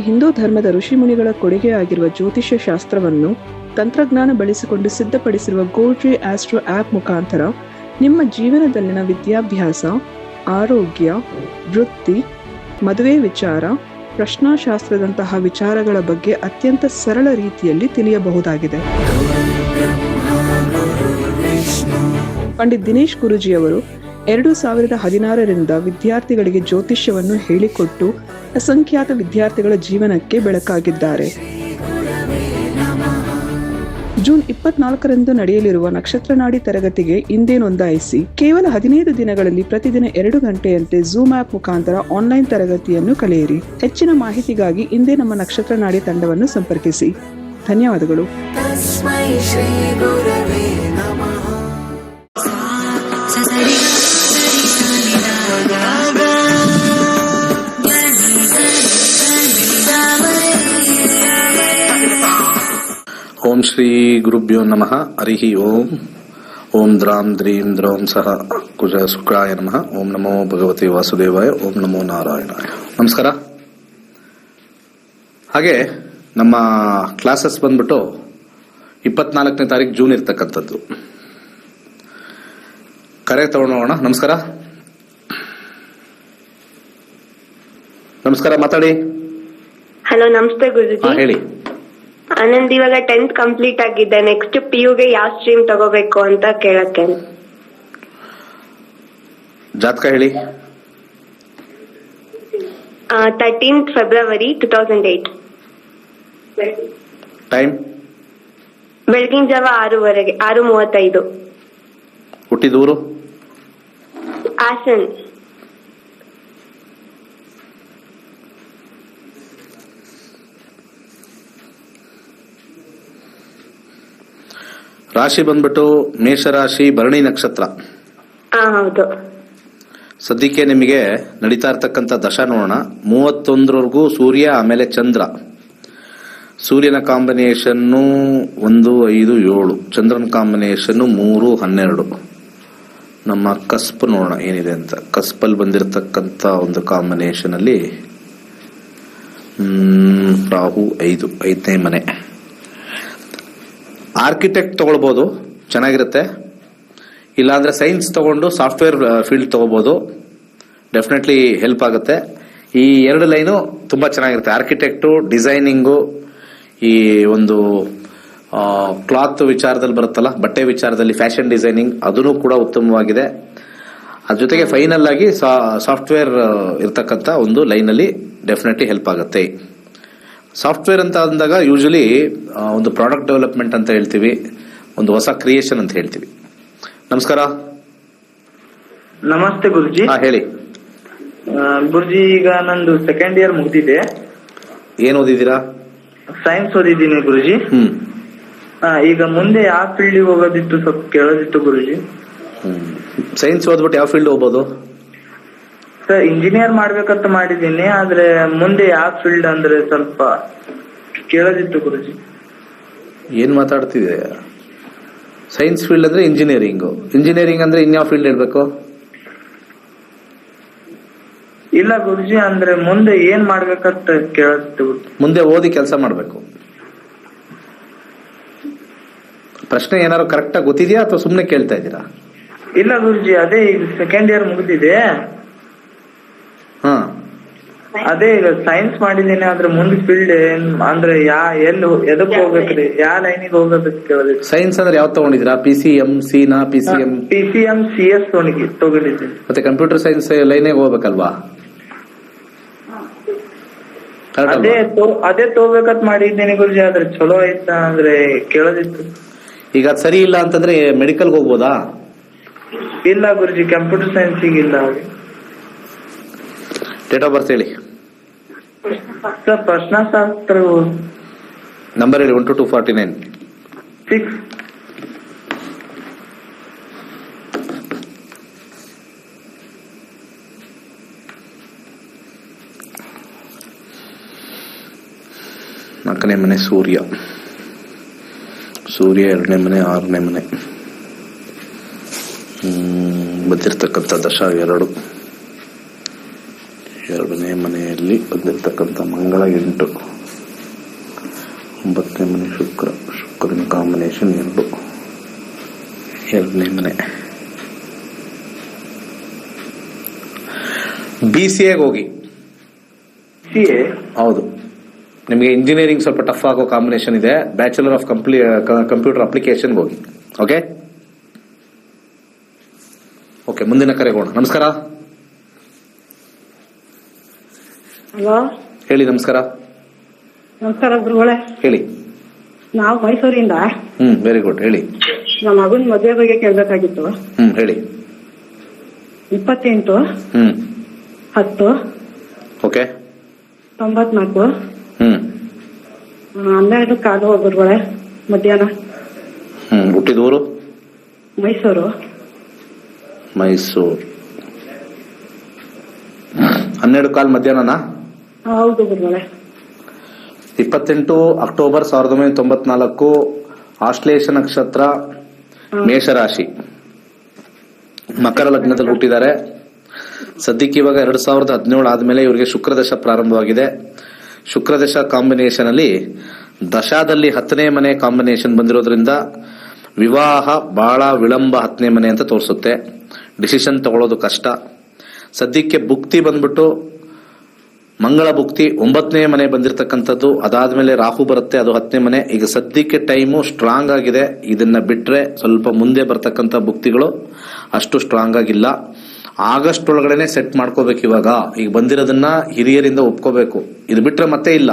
ಹಿಂದೂ ಧರ್ಮದ ಋಷಿಮುನಿಗಳ ಕೊಡುಗೆಯಾಗಿರುವ ಜ್ಯೋತಿಷ್ಯ ಶಾಸ್ತ್ರವನ್ನು ತಂತ್ರಜ್ಞಾನ ಬಳಸಿಕೊಂಡು ಸಿದ್ಧಪಡಿಸಿರುವ ಗೋಲ್ಟ್ರಿ ಆಸ್ಟ್ರೋ ಆ್ಯಪ್ ಮುಖಾಂತರ ನಿಮ್ಮ ಜೀವನದಲ್ಲಿನ ವಿದ್ಯಾಭ್ಯಾಸ, ಆರೋಗ್ಯ, ವೃತ್ತಿ, ಮದುವೆ ವಿಚಾರ, ಪ್ರಶ್ನಾಶಾಸ್ತ್ರದಂತಹ ವಿಚಾರಗಳ ಬಗ್ಗೆ ಅತ್ಯಂತ ಸರಳ ರೀತಿಯಲ್ಲಿ ತಿಳಿಯಬಹುದಾಗಿದೆ. ಪಂಡಿತ್ ದಿನೇಶ್ ಗುರೂಜಿಯವರು 2016ರಿಂದ ವಿದ್ಯಾರ್ಥಿಗಳಿಗೆ ಜ್ಯೋತಿಷ್ಯವನ್ನು ಹೇಳಿಕೊಟ್ಟು ಅಸಂಖ್ಯಾತ ವಿದ್ಯಾರ್ಥಿಗಳ ಜೀವನಕ್ಕೆ ಬೆಳಕಾಗಿದ್ದಾರೆ. ಜೂನ್ 24ರಂದು ನಡೆಯಲಿರುವ ನಕ್ಷತ್ರನಾಡಿ ತರಗತಿಗೆ ಇಂದೇ ನೋಂದಾಯಿಸಿ. ಕೇವಲ 15 ದಿನಗಳಲ್ಲಿ ಪ್ರತಿದಿನ 2 ಗಂಟೆಯಂತೆ ಝೂಮ್ ಆಪ್ ಮುಖಾಂತರ ಆನ್ಲೈನ್ ತರಗತಿಯನ್ನು ಕಲಿಯಿರಿ. ಹೆಚ್ಚಿನ ಮಾಹಿತಿಗಾಗಿ ಇಂದೇ ನಮ್ಮ ನಕ್ಷತ್ರನಾಡಿ ತಂಡವನ್ನು ಸಂಪರ್ಕಿಸಿ. ಧನ್ಯವಾದಗಳು. ಓಂ ಶ್ರೀ ಗುರುಭ್ಯೋ ನಮಃ. ಹರಿ ಓಂ. ಓಂ ದ್ರಾಂ ದ್ರೀಂ ದ್ರೌಂ ಸಹ ಕುಜ ಶುಕ್ರಾಯ ನಮಃ. ಓಂ ನಮೋ ಭಗವತೆ ವಾಸುದೇವಾಯ. ಓಂ ನಮೋ ನಾರಾಯಣಾಯ. ನಮಸ್ಕಾರ. ಹಾಗೆ ನಮ್ಮ ಕ್ಲಾಸಸ್ ಬಂದ್ಬಿಟ್ಟು 24ನೇ ತಾರೀಕು ಜೂನ್ ಇರ್ತಕ್ಕಂಥದ್ದು. ಕರೆ ತಗೊಂಡೋಗೋಣ. ನಮಸ್ಕಾರ. ನಮಸ್ಕಾರ, ಮಾತಾಡಿ. ಹಲೋ, ನಮಸ್ತೆ ಗುರುಜಿ. ಹೇಳಿ. ನಂದು ಇವಾಗ 10th ಕಂಪ್ಲೀಟ್ ಆಗಿದೆ. ನೆಕ್ಸ್ಟ್ PUಗೆ ಯಾವ ಸ್ಟ್ರೀಮ್ ತಗೋಬೇಕು ಅಂತ ಕೇಳಕ್ಕೆ. ಜಾತಕ ಹೇಳಿ. 13th February 2008. ಟೈಮ್ ಬೆಳಗಿನ ಜಾವ 6:30, 6:35. ಹುಟ್ಟಿದೂರು ಹಾಸನ್. ರಾಶಿ ಬಂದ್ಬಿಟ್ಟು ಮೇಷರಾಶಿ, ಭರಣಿ ನಕ್ಷತ್ರ. ಹೌದು. ಸದ್ಯಕ್ಕೆ ನಿಮಗೆ ನಡೀತಾ ಇರ್ತಕ್ಕಂಥ ದಶ ನೋಡೋಣ. 31ರವರೆಗೂ ಸೂರ್ಯ, ಆಮೇಲೆ ಚಂದ್ರ. ಸೂರ್ಯನ ಕಾಂಬಿನೇಷನ್ 1, 5, 7. ಚಂದ್ರನ ಕಾಂಬಿನೇಷನ್ 3, 12. ನಮ್ಮ ಕಸ್ಪ್ ನೋಡೋಣ ಏನಿದೆ ಅಂತ. ಕಸ್ಪಲ್ಲಿ ಬಂದಿರತಕ್ಕಂಥ ಒಂದು ಕಾಂಬಿನೇಷನ್ ಅಲ್ಲಿ ರಾಹು 5ನೇ ಮನೆ. ಆರ್ಕಿಟೆಕ್ಟ್ ತಗೊಳ್ಬೋದು, ಚೆನ್ನಾಗಿರುತ್ತೆ. ಇಲ್ಲಾಂದ್ರೆ ಸೈನ್ಸ್ ತಗೊಂಡು ಸಾಫ್ಟ್ವೇರ್ ಫೀಲ್ಡ್ ತಗೋಬಹುದು, ಡೆಫಿನೆಟ್ಲಿ ಹೆಲ್ಪ್ ಆಗುತ್ತೆ. ಈ 2 ಲೈನು ತುಂಬಾ ಚೆನ್ನಾಗಿರುತ್ತೆ. ಆರ್ಕಿಟೆಕ್ಟು, ಡಿಸೈನಿಂಗು, ಈ ಒಂದು ಕ್ಲಾತ್ ವಿಚಾರದಲ್ಲಿ ಬರುತ್ತಲ್ಲ, ಬಟ್ಟೆ ವಿಚಾರದಲ್ಲಿ ಫ್ಯಾಷನ್ ಡಿಸೈನಿಂಗ್, ಅದನ್ನು ಕೂಡ ಉತ್ತಮವಾಗಿದೆ. ಅದ್ರ ಜೊತೆಗೆ ಫೈನಲ್ ಆಗಿ ಸಾಫ್ಟ್ವೇರ್ ಇರ್ತಕ್ಕಂಥ ಒಂದು ಲೈನಲ್ಲಿ ಡೆಫಿನೆಟ್ಲಿ ಹೆಲ್ಪ್ ಆಗುತ್ತೆ. ಸಾಫ್ಟ್ವೇರ್ ಅಂತ ಅಂದಾಗ ಯೂಶಲಿ ಒಂದು ಪ್ರಾಡಕ್ಟ್ ಡೆವಲಪ್ಮೆಂಟ್ ಅಂತ ಹೇಳ್ತೀವಿ, ಒಂದು ಹೊಸ ಕ್ರಿಯೇಷನ್ ಅಂತ ಹೇಳ್ತೀವಿ. ನಮಸ್ಕಾರ. ನಮಸ್ತೆ ಗುರುಜಿ. ಹೇಳಿ. ಗುರುಜಿ, ಈಗ ನಂದು 2nd ಇಯರ್ ಮುಗ್ದಿದೆ. ಏನ್ ಓದಿದ್ದೀರಾ? ಸೈನ್ಸ್ ಓದಿದ್ದೀನಿ ಗುರುಜಿ. ಈಗ ಮುಂದೆ ಯಾವ ಫೀಲ್ಡ್ ಹೋಗೋದಿತ್ತು ಸ್ವಲ್ಪ ಕೇಳೋದಿತ್ತು ಗುರುಜಿ. ಸೈನ್ಸ್ ಓದ್ಬಿಟ್ಟು ಯಾವ ಫೀಲ್ಡ್ ಹೋಗ್ಬೋದು? ಸರ್, ಇಂಜಿನಿಯರ್ ಮಾಡ್ಬೇಕಂತ ಮಾಡಿದ್ದೀನಿ, ಆದ್ರೆ ಮುಂದೆ ಯಾವ ಫೀಲ್ಡ್ ಅಂದ್ರೆ ಸ್ವಲ್ಪ ಕೇಳೋದಿತ್ತು ಗುರುಜಿ. ಏನ್ ಮಾತಾಡ್ತಿದೆ? ಸೈನ್ಸ್ ಫೀಲ್ಡ್ ಅಂದ್ರೆ ಇಂಜಿನಿಯರಿಂಗ್ ಅಂದ್ರೆ ಇನ್ಯಾವ ಫೀಲ್ಡ್ ಇರ್ಬೇಕು? ಇಲ್ಲ ಗುರುಜಿ, ಅಂದ್ರೆ ಮುಂದೆ ಏನ್ ಮಾಡ್ಬೇಕಂತ ಕೇಳೋದಿತ್ತು. ಮುಂದೆ ಓದಿ ಕೆಲಸ ಮಾಡ್ಬೇಕು. ಪ್ರಶ್ನೆ ಏನಾದ್ರು ಕರೆಕ್ಟ್ ಆಗಿ ಗೊತ್ತಿದ್ಯಾ ಅಥವಾ ಸುಮ್ನೆ ಕೇಳ್ತಾ ಇದ್ದೀರಾ? ಇಲ್ಲ ಗುರುಜಿ, ಅದೇ ಈಗ 2nd ಇಯರ್ ಮುಗಿದಿದೆ. ಅದೇ ಈಗ ಸೈನ್ಸ್ ಮಾಡಿದ್ದೀನಿ, ಆದ್ರೆ ಮುಂದೆ ಫೀಲ್ಡ್ ಅಂದ್ರೆ ಎದಕ್ ಹೋಗ್ಬೇಕ್ರಿ, ಯಾವ ಲೈನಿಗೆ ಹೋಗ್ಬೇಕು ಕೇಳಿದ್ರಿ. ಸೈನ್ಸ್ ಅಂದ್ರೆ ಯಾವ್ದು ತಗೊಂಡಿದ್ದೀರಾ? PCM, PCM CS ತಗೊಂಡಿದ್ದೀನಿ. ಮತ್ತೆ ಕಂಪ್ಯೂಟರ್ ಸೈನ್ಸ್ ಲೈನಿಗೆ ಹೋಗ್ಬೇಕಲ್ವಾ? ಅದೇ ತಗೋಬೇಕಂತ ಮಾಡಿದ್ದೀನಿ ಗುರುಜಿ, ಆದ್ರೆ ಚಲೋ ಆಯ್ತಾ ಅಂದ್ರೆ ಕೇಳೋದಿತ್ತು. ಈಗ ಅದ್ ಸರಿ ಇಲ್ಲ ಅಂತಂದ್ರೆ ಮೆಡಿಕಲ್ ಹೋಗ್ಬೋದಾ? ಇಲ್ಲ ಗುರುಜಿ, ಕಂಪ್ಯೂಟರ್ ಸೈನ್ಸಿಗೆ ಇಲ್ಲ. ಡೇಟ್ ಆಫ್ ಬರ್ತ್ ಹೇಳಿ. ಸರ್, ಪ್ರಶ್ನಾಶಾಸ್ತ್ರ ನಂಬರ್ ಹೇಳಿ. 1 to 249. 6. ನಾಲ್ಕನೇ ಮನೆ ಸೂರ್ಯ, 2ನೇ ಮನೆ, 6ನೇ ಮನೆ. ಬಂದಿರತಕ್ಕಂಥ ದಶ 2, 8ನೇ ಮನೆಯಲ್ಲಿ ಬಂದಿರತಕ್ಕಂಥ ಮಂಗಳ 8, 9ನೇ ಮನೆ ಶುಕ್ರನ ಕಾಂಬಿನೇಷನ್ 2, 2ನೇ ಮನೆ. BCAಗೆ ಹೋಗಿ. CA ಹೌದು, ನಿಮಗೆ ಇಂಜಿನಿಯರಿಂಗ್ ಸ್ವಲ್ಪ ಟಫ್ ಆಗೋ ಕಾಂಬಿನೇಷನ್ ಇದೆ. ಬ್ಯಾಚುಲರ್ ಆಫ್ ಕಂಪ್ಯೂಟರ್ ಅಪ್ಲಿಕೇಶನ್ಗೆ ಹೋಗಿ. ಓಕೆ ಓಕೆ, ಮುಂದಿನ ಕರೆಗೋಣ. ನಮಸ್ಕಾರ. ಹಲೋ, ಹೇಳಿ. ನಮಸ್ಕಾರ. ನಮಸ್ಕಾರ ಗುರುಗಳೇ. ಹೇಳಿ. ನಾವು ಮೈಸೂರಿಂದ. Very good. ಹೇಳಿ. ನಮ್ಮ ಮಗನ ಮದುವೆ ಬಗ್ಗೆ ಕೇಳ್ಬೇಕಾಗಿತ್ತು. ಹೇಳಿ. 28 10 ಓಕೆ 94 12 ಕಾಲು ಗುರುಗಳೇ, ಮಧ್ಯಾಹ್ನ. ಹುಟ್ಟಿದೂರು ಮೈಸೂರು. 12 ಕಾಲ್ ಮಧ್ಯಾಹ್ನನಾ? ಹೌದು ಗುರುಗಳೇ. 28 ಅಕ್ಟೋಬರ್ 1994, ಆಶ್ಲೇಷ ನಕ್ಷತ್ರ, ಮೇಷರಾಶಿ, ಮಕರ ಲಗ್ನದಲ್ಲಿ ಹುಟ್ಟಿದ್ದಾರೆ. ಸದ್ಯಕ್ಕೆ ಇವಾಗ 2017 ಆದ್ಮೇಲೆ ಇವರಿಗೆ ಶುಕ್ರದಶ ಪ್ರಾರಂಭವಾಗಿದೆ. ಶುಕ್ರದಶ ಕಾಂಬಿನೇಷನ್ ಅಲ್ಲಿ ದಶಾದಲ್ಲಿ 10ನೇ ಮನೆ ಕಾಂಬಿನೇಷನ್ ಬಂದಿರೋದ್ರಿಂದ ವಿವಾಹ ಬಹಳ ವಿಳಂಬ 10ನೇ ಮನೆ ಅಂತ ತೋರಿಸುತ್ತೆ. ಡಿಸಿಷನ್ ತಗೊಳ್ಳೋದು ಕಷ್ಟ. ಸದ್ಯಕ್ಕೆ ಭುಕ್ತಿ ಬಂದ್ಬಿಟ್ಟು ಮಂಗಳ ಭುಕ್ತಿ 9ನೇ ಮನೆ ಬಂದಿರತಕ್ಕಂಥದ್ದು. ಅದಾದ್ಮೇಲೆ ರಾಹು ಬರುತ್ತೆ, ಅದು 10ನೇ ಮನೆ. ಈಗ ಸದ್ಯಕ್ಕೆ ಟೈಮು ಸ್ಟ್ರಾಂಗ್ ಆಗಿದೆ. ಇದನ್ನ ಬಿಟ್ರೆ ಸ್ವಲ್ಪ ಮುಂದೆ ಬರ್ತಕ್ಕಂಥ ಭುಕ್ತಿಗಳು ಅಷ್ಟು ಸ್ಟ್ರಾಂಗ್ ಆಗಿಲ್ಲ. ಆಗಸ್ಟ್ ಒಳಗಡೆನೆ ಸೆಟ್ ಮಾಡ್ಕೋಬೇಕು. ಇವಾಗ ಈಗ ಬಂದಿರೋದನ್ನ ಹಿರಿಯರಿಂದ ಒಪ್ಕೋಬೇಕು. ಇದು ಬಿಟ್ರೆ ಮತ್ತೆ ಇಲ್ಲ.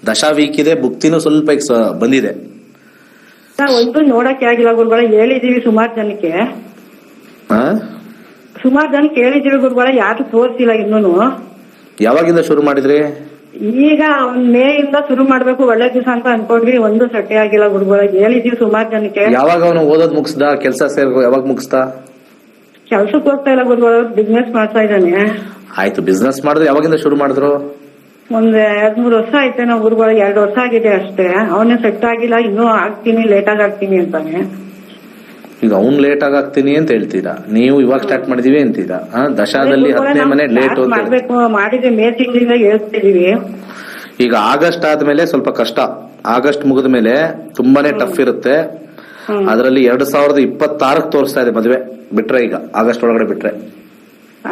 ದಶಾ ವೀಕ್ ಇದೆ, ಭುಕ್ತಿನೂ ಸ್ವಲ್ಪ ಈಗ ಬಂದಿದೆ. ಒಂದು ನೋಡಕ್ಕೆ ಆಗಿಲ್ಲ ಗುರುಗಳೇ, ಹೇಳಿದೀವಿ ಸುಮಾರು ಜನಕ್ಕೆ. ಹೇಳಿದೀವಿ ಗುರುಗಳೇ, ಯಾರು ತೋರಿಸಿಲ್ಲ ಇನ್ನೂನು. ಯಾವಾಗಿಂದ ಶುರು ಮಾಡಿದ್ರಿ? ಈಗ ಮೇ ಇಂದ ಶುರು ಮಾಡ್ಬೇಕು ಒಳ್ಳೆ ದಿವಸ ಅಂತ ಅನ್ಕೊಂಡ್ವಿ. ಒಂದು ಸಟ್ಟೆ ಆಗಿಲ್ಲ ಗುರುಗಳೇ, ಹೇಳಿದೀವಿ ಸುಮಾರು ಜನಕ್ಕೆ. ಯಾವಾಗ ಅವನು ಓದೋದ್ ಮುಗಿಸ್ದ, ಕೆಲಸ ಯಾವಾಗ ಮುಗಿಸ್ತಾ? ಕೆಲ್ಸಕ್ಕೆ ಹೋಗ್ತಾ ಇಲ್ಲ ಗುರುಗಳು, ಬಿಸ್ನೆಸ್ ಮಾಡ್ತಾ ಇದ್ದಾನೆ. ಆಯ್ತು, ಬಿಸ್ನೆಸ್ ಮಾಡಿದ್ರೆ ಯಾವಾಗಿಂದ ಶುರು ಮಾಡಿದ್ರು? ಒಂದ್ 2-3 ವರ್ಷ ಆಯ್ತೆ ನಾವು ಗುರುಗಳು. 2 ವರ್ಷ ಆಗಿದೆ ಅಷ್ಟೇ. ಅವನೇ ಸೆಟ್ ಆಗಿಲ್ಲ, ಇನ್ನೂ ಆಗ್ತೀನಿ, ಲೇಟ್ ಆಗಿ ಆಗ್ತೀನಿ ಅಂತಾನೆ. ಈಗ ಅವ್ನ್ ಲೇಟ್ ಆಗಿ ಆಗ್ತೀನಿ ಅಂತ ಹೇಳ್ತೀರಾ, ನೀವು ಇವಾಗ ಸ್ಟಾರ್ಟ್ ಮಾಡಿದೀವಿ ಅಂತೀರಾ. ದಶಾದಲ್ಲಿ 10ನೇ ಮನೆ ಲೇಟ್ ಮಾಡ್ಬೇಕು ಮಾಡಿದ್ರೆ ಮೇ ತಿಂಗಳಿಂದ ಹೇಳ್ತಿದೀವಿ. ಈಗ ಆಗಸ್ಟ್ ಆದ್ಮೇಲೆ ಸ್ವಲ್ಪ ಕಷ್ಟ. ಆಗಸ್ಟ್ ಮುಗಿದ ಮೇಲೆ ತುಂಬಾನೇ ಟಫ್ ಇರುತ್ತೆ. ಅದರಲ್ಲಿ 2026 ತೋರಿಸ್ತಾ ಇದೆ ಮದುವೆ. ಬಿಟ್ರೆ ಈಗ ಆಗಸ್ಟ್ ಒಳಗಡೆ ಬಿಟ್ರೆ.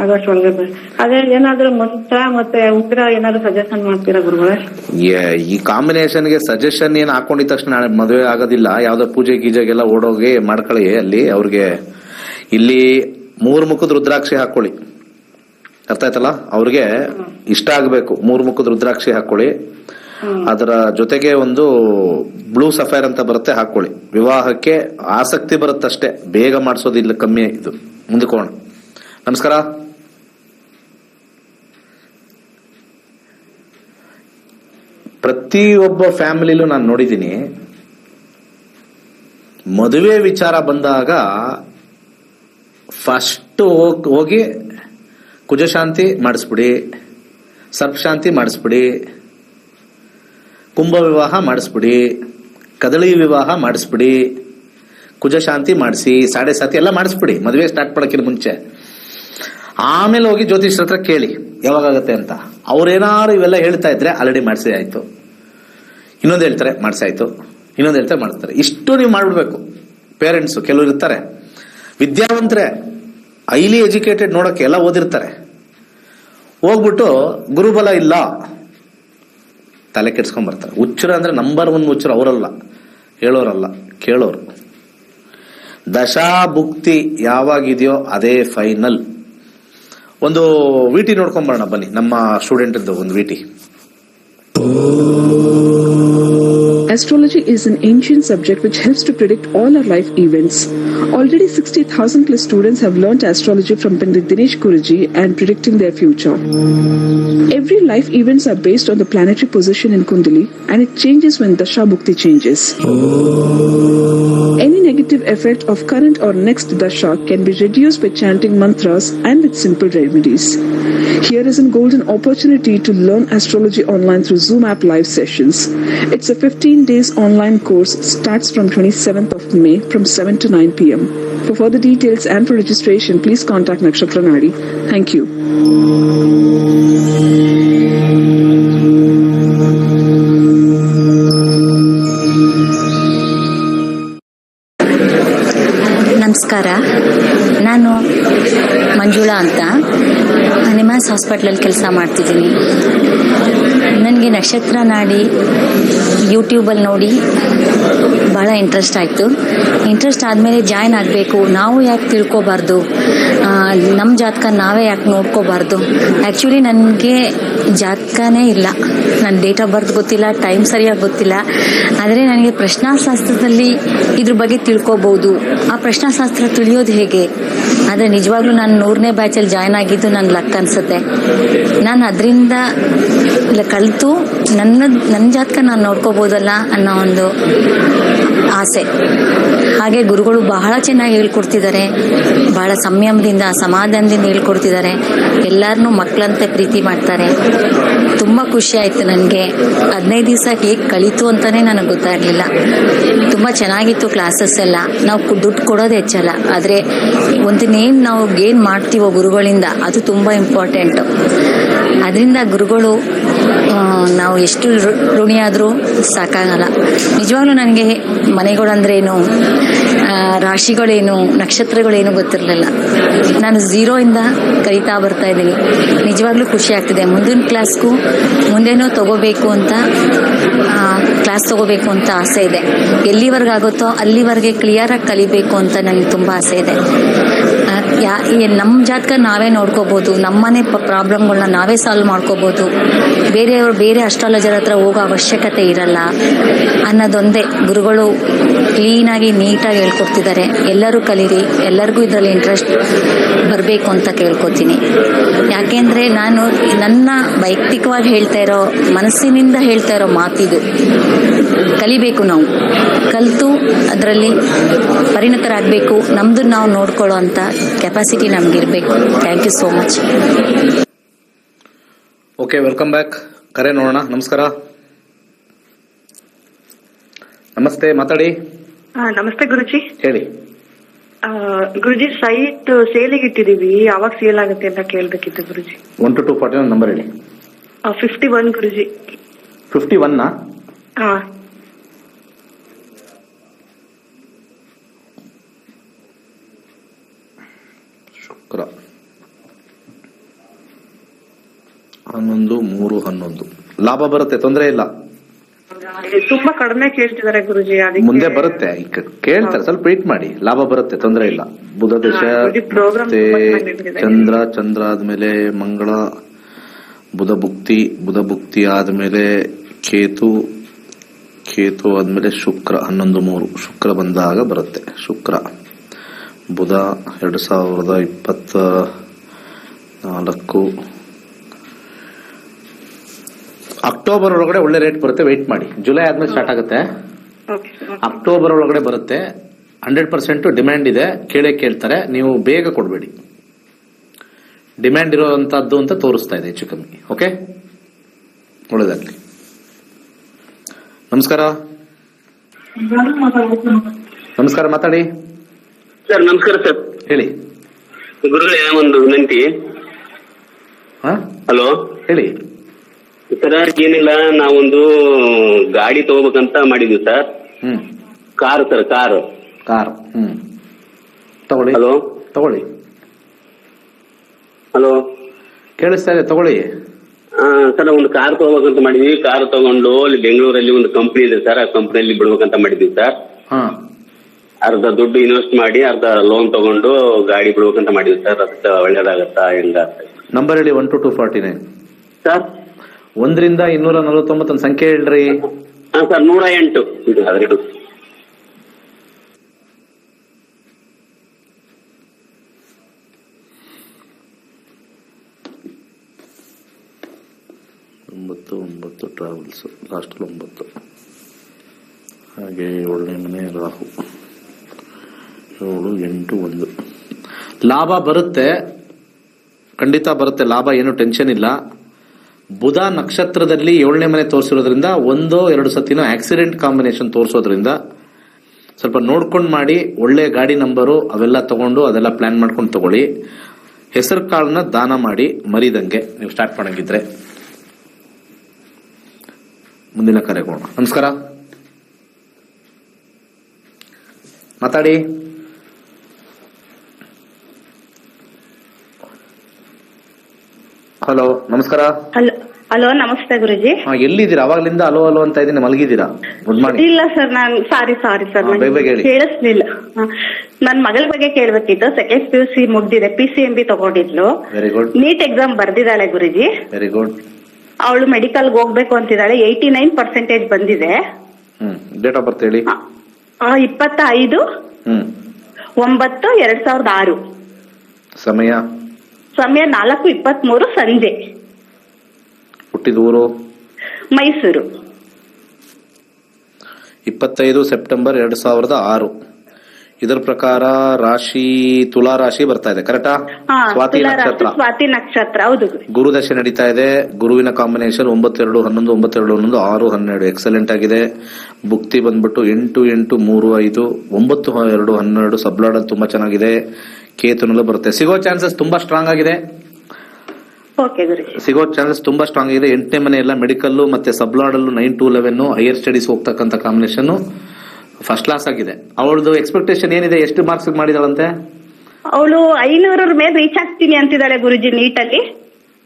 ಆಗಸ್ಟ್ ಒಳಗಡೆ ಅದೇ ಏನಾದ್ರು ಮಂತ್ರ ಮತ್ತೆ ಉಗ್ರ ಏನಾದ್ರು ಸಜೆಷನ್ ಮಾಡ್ತೀರಾ ಗುರುಗಳೇ? ಈ ಕಾಂಬಿನೇಷನ್ಗೆ ಸಜೆಷನ್ ಏನ್ ಹಾಕೊಂಡಿದ ತಕ್ಷಣ ಮದುವೆ ಆಗೋದಿಲ್ಲ. ಯಾವ್ದೋ ಪೂಜೆ ಗೀಜೆಗೆಲ್ಲ ಓಡೋಗಿ ಮಾಡ್ಕೊಳ್ಳಿ. ಅಲ್ಲಿ ಅವ್ರಿಗೆ ಇಲ್ಲಿ 3 ಮುಖದ ರುದ್ರಾಕ್ಷಿ ಹಾಕೊಳ್ಳಿ. ಅರ್ಥ ಆಯ್ತಲ್ಲ? ಅವ್ರಿಗೆ ಇಷ್ಟ ಆಗ್ಬೇಕು. 3 ಮುಖದ ರುದ್ರಾಕ್ಷಿ ಹಾಕೊಳ್ಳಿ. ಅದರ ಜೊತೆಗೆ ಒಂದು ಬ್ಲೂ ಸಫೈರ್ ಅಂತ ಬರುತ್ತೆ, ಹಾಕೊಳ್ಳಿ. ವಿವಾಹಕ್ಕೆ ಆಸಕ್ತಿ ಬರುತ್ತಷ್ಟೇ, ಬೇಗ ಮಾಡಿಸೋದಿಲ್ಲ, ಕಮ್ಮಿ. ಇದು ಮುಂದಕ್ಕೆ ಹೋಗೋಣ. ನಮಸ್ಕಾರ. ಪ್ರತಿಯೊಬ್ಬ ಫ್ಯಾಮಿಲಿಲೂ ನಾನು ನೋಡಿದ್ದೀನಿ, ಮದುವೆ ವಿಚಾರ ಬಂದಾಗ ಫಸ್ಟ್ ಹೋಗಿ ಕುಜಶಾಂತಿ ಮಾಡಿಸ್ಬಿಡಿ, ಸರ್ಪಶಾಂತಿ ಮಾಡಿಸ್ಬಿಡಿ, ಕುಂಭ ವಿವಾಹ ಮಾಡಿಸ್ಬಿಡಿ, ಕದಳಿ ವಿವಾಹ ಮಾಡಿಸ್ಬಿಡಿ, ಕುಜಶಾಂತಿ ಮಾಡಿಸಿ, ಸಾಡೆ ಸಾತಿ ಎಲ್ಲ ಮಾಡಿಸ್ಬಿಡಿ ಮದುವೆ ಸ್ಟಾರ್ಟ್ ಮಾಡೋಕ್ಕಿಂತ ಮುಂಚೆ. ಆಮೇಲೆ ಹೋಗಿ ಜ್ಯೋತಿಷ್ರ ಹತ್ರ ಕೇಳಿ ಯಾವಾಗತ್ತೆ ಅಂತ. ಅವ್ರೇನಾರು ಇವೆಲ್ಲ ಹೇಳ್ತಾ ಇದ್ರೆ ಆಲ್ರೆಡಿ ಮಾಡಿಸಿ ಆಯ್ತು, ಇನ್ನೊಂದು ಹೇಳ್ತಾರೆ ಮಾಡಿಸಿ ಆಯ್ತು, ಇನ್ನೊಂದು ಹೇಳ್ತಾರೆ ಮಾಡ್ತಾರೆ. ಇಷ್ಟು ನೀವು ಮಾಡ್ಬಿಡ್ಬೇಕು. ಪೇರೆಂಟ್ಸ್ ಕೆಲವರು ಇರ್ತಾರೆ ವಿದ್ಯಾವಂತರೇ, ಹೈಲಿ ಎಜುಕೇಟೆಡ್, ನೋಡಕ್ಕೆ ಎಲ್ಲ ಓದಿರ್ತಾರೆ. ಹೋಗ್ಬಿಟ್ಟು ಗುರುಬಲ ಇಲ್ಲ ತಲೆ ಕೆಡ್ಸ್ಕೊಂಡ್ ಬರ್ತಾರೆ. ಹುಚ್ಚರ ಅಂದ್ರೆ ನಂಬರ್ 1 ಹುಚ್ಚರ ಅವರಲ್ಲ, ಹೇಳೋರಲ್ಲ, ಕೇಳೋರು. ದಶಾ ಭುಕ್ತಿ ಯಾವಾಗಿದೆಯೋ ಅದೇ ಫೈನಲ್. ಒಂದು ವಿಟಿ ನೋಡ್ಕೊಂಡ್ ಬರೋಣ ಬನ್ನಿ. ನಮ್ಮ ಸ್ಟೂಡೆಂಟ್ ಇದ್ದು ಒಂದು VT. Astrology is an ancient subject which helps to predict all our life events. Already 60,000 plus students have learnt astrology from Pandit Dinesh Guruji and predicting their future. Every life events are based on the planetary position in Kundali, and it changes when Dasha Bhukti changes. Any negative effect of current or next Dasha can be reduced by chanting mantras and with simple remedies. Here is a golden opportunity to learn astrology online through Zoom Zoom app live sessions. It's a 15 days online course, starts from 27th of May from 7 to 9 p.m. For further details and for registration, please contact Nakshatra Nadi. Thank you. ನಮಸ್ಕಾರ, ನಾನು ಮಂಜುಳಾ ಅಂತ ನಿಮಾನ್ಸ್ ಹಾಸ್ಪಿಟ್ಲಲ್ಲಿ ಕೆಲಸ ಮಾಡ್ತಿದ್ದೀನಿ. ನನಗೆ ನಕ್ಷತ್ರ ನಾಡಿ ಯೂಟ್ಯೂಬಲ್ಲಿ ನೋಡಿ ಭಾಳ ಇಂಟ್ರೆಸ್ಟ್ ಆಯಿತು. ಇಂಟ್ರೆಸ್ಟ್ ಆದಮೇಲೆ ಜಾಯ್ನ್ ಆಗಬೇಕು, ನಾವು ಯಾಕೆ ತಿಳ್ಕೊಬಾರ್ದು, ನಮ್ಮ ಜಾತಕ ನಾವೇ ಯಾಕೆ ನೋಡ್ಕೋಬಾರ್ದು. ಆ್ಯಕ್ಚುಲಿ ನನಗೆ ಜಾತಕನೇ ಇಲ್ಲ, ನನ್ನ ಡೇಟ್ ಆಫ್ ಬರ್ತ್ ಗೊತ್ತಿಲ್ಲ, ಟೈಮ್ ಸರಿಯಾಗಿ ಗೊತ್ತಿಲ್ಲ. ಆದರೆ ನನಗೆ ಪ್ರಶ್ನಾಶಾಸ್ತ್ರದಲ್ಲಿ ಇದ್ರ ಬಗ್ಗೆ ತಿಳ್ಕೊಬೋದು. ಆ ಪ್ರಶ್ನಾಶಾಸ್ತ್ರ ತಿಳಿಯೋದು ಹೇಗೆ? ಆದರೆ ನಿಜವಾಗ್ಲೂ ನಾನು 100ನೇ ಬ್ಯಾಚಲ್ಲಿ ಜಾಯ್ನ್ ಆಗಿದ್ದು ನನ್ನ ಲಕ್ ಅನಿಸುತ್ತೆ. ನಾನು ಅದರಿಂದ ಕಲಿತು ನನ್ನ ಜಾತಕ ನಾನು ನೋಡ್ಕೋಬೋದಲ್ಲ ಅನ್ನೋ ಒಂದು ಆಸೆ. ಹಾಗೆ ಗುರುಗಳು ಬಹಳ ಚೆನ್ನಾಗಿ ಹೇಳ್ಕೊಡ್ತಿದ್ದಾರೆ, ಬಹಳ ಸಂಯಮದಿಂದ ಸಮಾಧಾನದಿಂದ ಹೇಳ್ಕೊಡ್ತಿದ್ದಾರೆ. ಎಲ್ಲರನ್ನೂ ಮಕ್ಕಳಂತೆ ಪ್ರೀತಿ ಮಾಡ್ತಾರೆ. ತುಂಬ ಖುಷಿ ಆಯಿತು ನನಗೆ. 15 ದಿವಸ ಹೇಗೆ ಕಳೀತು ಅಂತಲೇ ನನಗೆ ಗೊತ್ತಾಗಲಿಲ್ಲ. ತುಂಬ ಚೆನ್ನಾಗಿತ್ತು ಕ್ಲಾಸಸ್ ಎಲ್ಲ. ನಾವು ದುಡ್ಡು ಕೊಡೋದು ಹೆಚ್ಚಲ್ಲ, ಆದರೆ ಒಂದನ್ನೇನು ನಾವು ಗೇನ್ ಮಾಡ್ತೀವೋ ಗುರುಗಳಿಂದ ಅದು ತುಂಬ ಇಂಪಾರ್ಟೆಂಟು. ಅದರಿಂದ ಗುರುಗಳು ನಾವು ಎಷ್ಟು ಋಣಿಯಾದರೂ ಸಾಕಾಗಲ್ಲ. ನಿಜವಾಗ್ಲೂ ನನಗೆ ಮನೆಗಳಂದ್ರೇನು, ರಾಶಿಗಳೇನು, ನಕ್ಷತ್ರಗಳೇನು ಗೊತ್ತಿರಲಿಲ್ಲ. ನಾನು 0 ಇಂದ ಕಲಿತಾ ಬರ್ತಾ ಇದ್ದೀನಿ. ನಿಜವಾಗ್ಲೂ ಖುಷಿ ಆಗ್ತಿದೆ. ಮುಂದಿನ ಕ್ಲಾಸ್ಗೂ ಮುಂದೇನೂ ತಗೋಬೇಕು ಅಂತ ಕ್ಲಾಸ್ ತಗೋಬೇಕು ಅಂತ ಆಸೆ ಇದೆ. ಎಲ್ಲಿವರೆಗೆ ಆಗುತ್ತೋ ಅಲ್ಲಿವರೆಗೆ ಕ್ಲಿಯರಾಗಿ ಕಲಿಬೇಕು ಅಂತ ನನಗೆ ತುಂಬ ಆಸೆ ಇದೆ. ನಮ್ಮ ಜಾತಕ ನಾವೇ ನೋಡ್ಕೋಬೋದು, ನಮ್ಮನೆ ಪ್ರಾಬ್ಲಮ್ಗಳನ್ನ ನಾವೇ ಸಾಲ್ವ್ ಮಾಡ್ಕೋಬೋದು. ಬೇರೆ ಅಸ್ಟ್ರಾಲಜರ್ ಹತ್ರ ಹೋಗೋ ಅವಶ್ಯಕತೆ ಇರಲ್ಲ ಅನ್ನೋದೊಂದೇ. ಗುರುಗಳು ಕ್ಲೀನಾಗಿ ನೀಟಾಗಿ ಹೇಳ್ಕೊಡ್ತಿದ್ದಾರೆ. ಎಲ್ಲರೂ ಕಲೀರಿ, ಎಲ್ಲರಿಗೂ ಇದರಲ್ಲಿ ಇಂಟ್ರೆಸ್ಟ್ ಬರಬೇಕು ಅಂತ ಕೇಳ್ಕೊತೀನಿ. ಯಾಕೆಂದರೆ ನಾನು ನನ್ನ ವೈಯಕ್ತಿಕವಾಗಿ ಹೇಳ್ತಾ ಇರೋ, ಮನಸ್ಸಿನಿಂದ ಹೇಳ್ತಾ ಇರೋ ಮಾತಿದು. ಕಲಿಬೇಕು, ನಾವು ಕಲಿತು ಅದರಲ್ಲಿ ಪರಿಣತರಾಗಬೇಕು. ನಮ್ಮದು ನಾವು ನೋಡ್ಕೊಳ್ಳೋ ಅಂತ ಕೆಪಾಸಿಟಿ ನಮಗಿರಬೇಕು. Thank you so much. Okay, welcome back. ಕರೆ ನೋಡೋಣ. ನಮಸ್ಕಾರ. ನಮಸ್ತೆ, ಮಾತಾಡಿ. ನಮಸ್ತೆ ಗುರುಜಿ. ಹೇಳಿ. ಗುರುಜಿ, ಸೈಟ್ ಸೇಲಿಗೆ ಇಟ್ಟಿದೀವಿ, ಯಾವಾಗ ಸೇಲ್ ಆಗುತ್ತೆ ಅಂತ ಕೇಳ್ಬೇಕಿತ್ತು ಗುರುಜಿ. 1 to 241 ನಂಬರ್ ಹೇಳಿ. 51 ಗುರುಜಿ. 51 ನಾ? ಹಾ. ಶುಕ್ರ 11, 3, 11. ಲಾಭ ಬರುತ್ತೆ, ತೊಂದರೆ ಇಲ್ಲ. ತುಂಬಾ ಕಡಿಮೆ ಕೇಳ್ತಿದ್ದಾರೆ ಗುರುಜಿ. ಅದಕ್ಕೆ ಮುಂದೆ ಬರುತ್ತೆ, ಕೇಳ್ತಾರೆ, ಸ್ವಲ್ಪ ವೇಟ್ ಮಾಡಿ. ಲಾಭ ಬರುತ್ತೆ, ತೊಂದರೆ ಇಲ್ಲ. ಬುಧ ದಶ ಚಂದ್ರ ಆದ್ಮೇಲೆ ಮಂಗಳ, ಬುಧ ಭುಕ್ತಿ ಆದ್ಮೇಲೆ ಕೇತು ಆದ್ಮೇಲೆ ಶುಕ್ರ 11, 3. ಶುಕ್ರ ಬಂದಾಗ ಬರುತ್ತೆ. ಶುಕ್ರ ಬುಧ 2024 ಅಕ್ಟೋಬರ್ ಒಳಗಡೆ ಒಳ್ಳೆ ರೇಟ್ ಬರುತ್ತೆ. ವೆಯ್ಟ್ ಮಾಡಿ. ಜುಲೈ ಆದ್ಮೇಲೆ ಸ್ಟಾರ್ಟ್ ಆಗುತ್ತೆ. ಅಕ್ಟೋಬರ್ ಒಳಗಡೆ ಬರುತ್ತೆ. 100% ಡಿಮ್ಯಾಂಡ್ ಇದೆ. ಕೇಳ್ತಾರೆ, ನೀವು ಬೇಗ ಕೊಡಬೇಡಿ. ಡಿಮ್ಯಾಂಡ್ ಇರೋಂಥದ್ದು ಅಂತ ತೋರಿಸ್ತಾ ಇದೆ ಹೆಚ್ಚು ಕಮ್ಮಿ. ಓಕೆ, ಒಳ್ಳೇದಾಗ್ಲಿ. ನಮಸ್ಕಾರ. ಮಾತಾಡಿ ಸರ್. ನಮಸ್ಕಾರ ಸರ್. ಹೇಳಿ. ಗುರುಗಳೇ, ಒಂದು ವಿನಂತಿ. ಹಲೋ, ಹೇಳಿ ಸರ್. ಏನಿಲ್ಲ, ನಾವೊಂದು ಗಾಡಿ ತಗೋಬೇಕಂತ ಮಾಡಿದ್ವಿ ಸರ್. Car sir, car. ತಗೊಳ್ಳಿ. ತಗೊಳ್ಳಿ. ಹಲೋ, ಕೇಳಿಸ್ತಾ ಇದೆ, ತಗೊಳ್ಳಿ. ಸರ್, ಒಂದು ಕಾರ್ ತಗೋಬೇಕಂತ ಮಾಡಿದ್ವಿ. ಕಾರ್ ತಗೊಂಡು ಅಲ್ಲಿ ಬೆಂಗಳೂರಲ್ಲಿ ಒಂದು ಕಂಪ್ನಿ ಇದೆ ಸರ್, ಆ ಕಂಪ್ನಿಯಲ್ಲಿ ಬಿಡ್ಬೇಕಂತ ಮಾಡಿದ್ವಿ ಸರ್. ಅರ್ಧ ದುಡ್ಡು ಇನ್ವೆಸ್ಟ್ ಮಾಡಿ ಅರ್ಧ ಲೋನ್ ತಗೊಂಡು ಗಾಡಿ ಬಿಡ್ಬೇಕಂತ ಮಾಡಿದ್ವಿ ಸರ್. ಅದಕ್ಕೆ ಒಳ್ಳೇದಾಗತ್ತಾ ಹೆಂಗ? ನಂಬರ್ ಹೇಳಿ. 1 to 249 ಸರ್. 1 ರಿಂದ 249 ಸಂಖ್ಯೆ ಹೇಳ್ರಿ. ಸರ್, 108 ಇದು 12. Travels last 9. ಹಾಗೆ 7ನೇ ಮನೆ ರಾಹು 7, 8, 1. ಲಾಭ ಬರುತ್ತೆ, ಖಂಡಿತ ಬರುತ್ತೆ ಲಾಭ. ಏನು ಟೆನ್ಷನ್ ಇಲ್ಲ. ಬುಧ ನಕ್ಷತ್ರದಲ್ಲಿ 7ನೇ ಮನೆ ತೋರಿಸಿರೋದ್ರಿಂದ 1-2 ಸತಿನೂ ಆಕ್ಸಿಡೆಂಟ್ ಕಾಂಬಿನೇಷನ್ ತೋರಿಸೋದ್ರಿಂದ ಸ್ವಲ್ಪ ನೋಡ್ಕೊಂಡು ಮಾಡಿ. ಒಳ್ಳೆ ಗಾಡಿ ನಂಬರು ಅವೆಲ್ಲ ತಗೊಂಡು ಅದೆಲ್ಲ ಪ್ಲಾನ್ ಮಾಡ್ಕೊಂಡು ತಗೊಳ್ಳಿ. ಹೆಸರು ಕಾಳನ್ನ ದಾನ ಮಾಡಿ ಮರಿದಂಗೆ ನೀವು ಸ್ಟಾರ್ಟ್ ಮಾಡಂಗಿದ್ರೆ. ಮುಂದಿನ ಕರೆಗೋಣ. ನಮಸ್ಕಾರ, ಮಾತಾಡಿ. ಹಲೋ, ನಮಸ್ಕಾರ. ಹಲೋ, ನಮಸ್ತೆ ಗುರುಜಿ. ಎಲ್ಲಿದ್ದೀರಾ? ಅವಾಗ್ಲಿಂದ ಅಲೋ ಅಲೋ ಅಂತ ಇದೀನಿ, ಮಲಗಿದ್ದೀರಾ? Good morning. ಇಲ್ಲ ಸರ್, ನಾನು ಸಾರಿ ಸರ್, ಕೇಳಿಸ್ಲಿಲ್ಲ. ನನ್ ಮಗಳ ಬಗ್ಗೆ ಕೇಳ್ಬೇಕಿತ್ತು. ಸೆಕೆಂಡ್ PUC ಮುಗ್ದಿದೆ, PCMB ತಗೊಂಡಿದ್ಲು. Very good. ನೀಟ್ ಎಕ್ಸಾಮ್ ಬರ್ದಿದ್ದಾಳೆ ಗುರುಜಿ. Very good. ಅವಳು ಮೆಡಿಕಲ್ಗೆ ಹೋಗ್ಬೇಕು ಅಂತಿದ್ದಾಳೆ. 89% ಬಂದಿದೆ. ಡೇಟ್ ಆಫ್ ಬರ್ತ್ ಹೇಳಿ. 25/9/2006. ಸಮಯ 4:23 ಸಂಜೆ. ಹುಟ್ಟಿದ ಊರು? ಮೈಸೂರು. 25 ಸೆಪ್ಟೆಂಬರ್ 2006. ಇದರ ಪ್ರಕಾರ ರಾಶಿ ತುಲಾ ರಾಶಿ ಬರ್ತಾ ಇದೆ, ಕರೆಕ್ಟಾ? ಸ್ವಾತಿ ನಕ್ಷತ್ರ. ಸ್ವಾತಿ ನಕ್ಷತ್ರ, ಹೌದು. ಗುರು ದಶೆ ನಡೀತಾ ಇದೆ. ಗುರುವಿನ ಕಾಂಬಿನೇಷನ್ 9-2-11 9-2-11 6-12 ಎಕ್ಸಲೆಂಟ್ ಆಗಿದೆ. ಭುಕ್ತಿ ಬಂದ್ಬಿಟ್ಟು 8-8-3-5 9-2-12 ಸಬ್ಲಾಡ್ ತುಂಬಾ ಚೆನ್ನಾಗಿದೆ. ಕೇತುನಲ್ಲೂ ಬರುತ್ತೆ. ಸಿಗೋ ಚಾನ್ಸಸ್ ತುಂಬಾ ಸ್ಟ್ರಾಂಗ್ ಆಗಿದೆ. ಸಿಗೋ ಚಾನ್ಸಸ್ ತುಂಬಾ ಸ್ಟ್ರಾಂಗ್ ಆಗಿದೆ. 8ನೇ ಮನೆ ಎಲ್ಲ ಮೆಡಿಕಲ್ ಮತ್ತೆ ಸಬ್ಲಾಡ್ ಅಲ್ಲೂ 9-11 ಹೈಯರ್ ಸ್ಟಡೀಸ್ ಹೋಗ್ತಕ್ಕಂಥ ಕಾಂಬಿನೇಷನ್ ಫಸ್ಟ್ ಕ್ಲಾಸ್ ಆಗಿದೆ. ಅವಳದು ಎಕ್ಸ್ಪೆಕ್ಟೇಷನ್ ಏನಿದೆ? ಎಷ್ಟು ಮಾರ್ಕ್ಸ್ ಮಾಡಿದಾಳಂತೆ? ಅವಳು 500 ಮೇಲೆ ರೀಚ್ ಆಗ್ತೀನಿ ಅಂತಿದ್ದಾಳೆ ಗುರುಜಿ ನೀಟಲ್ಲಿ.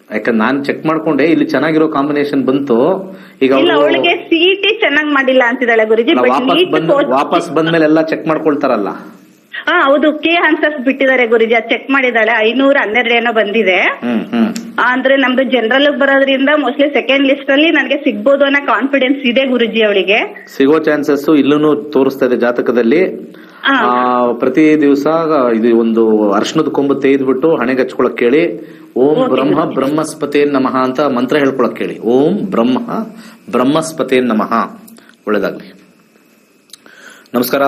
ಯಾಕಂದ್ರೆ ನಾನ್ ಚೆಕ್ ಮಾಡ್ಕೊಂಡೆ, ಇಲ್ಲಿ ಚೆನ್ನಾಗಿರೋ ಕಾಂಬಿನೇಷನ್ ಬಂತು. ಈಗ ಅವಳಿಗೆ CET ಚೆನ್ನಾಗಿ ಮಾಡಿಲ್ಲ ಅಂತಿದ್ದಾಳೆ ಗುರುಜಿ. ವಾಪಸ್ ಬಂದ್ಮೇಲೆ ಎಲ್ಲ ಚೆಕ್ ಮಾಡ್ಕೊಳ್ತಾರಲ್ಲ. ಹೌದು, ಕೆ ಆನ್ಸರ್ಸ್ ಬಿಟ್ಟಿದ್ದಾರೆ ಗುರುಜಿ. ಅದು ಚೆಕ್ ಮಾಡಿದಾಳೆ. 512 ಏನೋ ಬಂದಿದೆ. ಅಂದ್ರೆ ನಮ್ದು ಜನರಲ್ ಬರೋದ್ರಿಂದ ಮೋಸ್ಟ್ಲಿ ಸೆಕೆಂಡ್ ಲಿಸ್ಟ್ ಅಲ್ಲಿ ನನಗೆ ಸಿಗ್ಬೋದು ಅನ್ನೋ ಕಾನ್ಫಿಡೆನ್ಸ್ ಇದೆ ಗುರುಜಿ. ಅವಳಿಗೆ ಸಿಗೋ ಚಾನ್ಸಸ್ ಇಲ್ಲೂ ತೋರಿಸ್ತಾ ಇದೆ ಜಾತಕದಲ್ಲಿ. ಪ್ರತಿ ದಿವಸ ಇದು ಒಂದು ಅರ್ಶನದ ಕೊಂಬು ತೆಗೆದ್ಬಿಟ್ಟು ಹಣೆಗೆ ಹಚ್ಕೊಳಕ್ ಕೇಳಿ. ಓಂ ಬ್ರಹ್ಮ ಬ್ರಹ್ಮಸ್ಪತೇ ನಮಃ ಅಂತ ಮಂತ್ರ ಹೇಳ್ಕೊಳಕ್ ಕೇಳಿ. ಓಂ ಬ್ರಹ್ಮ ಬ್ರಹ್ಮಸ್ಪತೇ ನಮಃ. ಒಳ್ಳೇದಾಗ್ಲಿ. ನಮಸ್ಕಾರ.